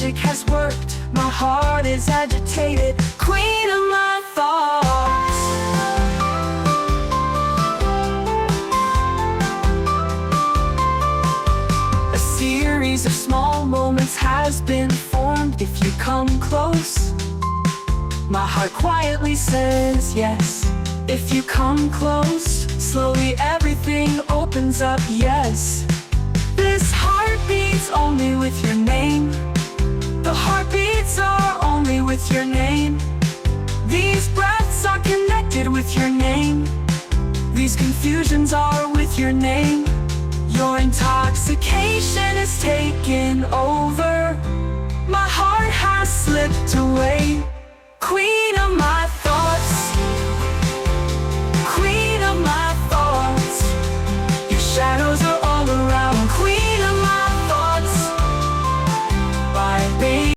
magic has worked. My heart is agitated, queen of my thoughts. A series of small moments has been formed. If you come close, my heart quietly says yes. If you come close, slowly everything opens up, yes. This heart beats only with your name. The heartbeats are only with your name. These breaths are connected with your name. These confusions are with your name. Your intoxication is taken over. My heart has slipped away, queen.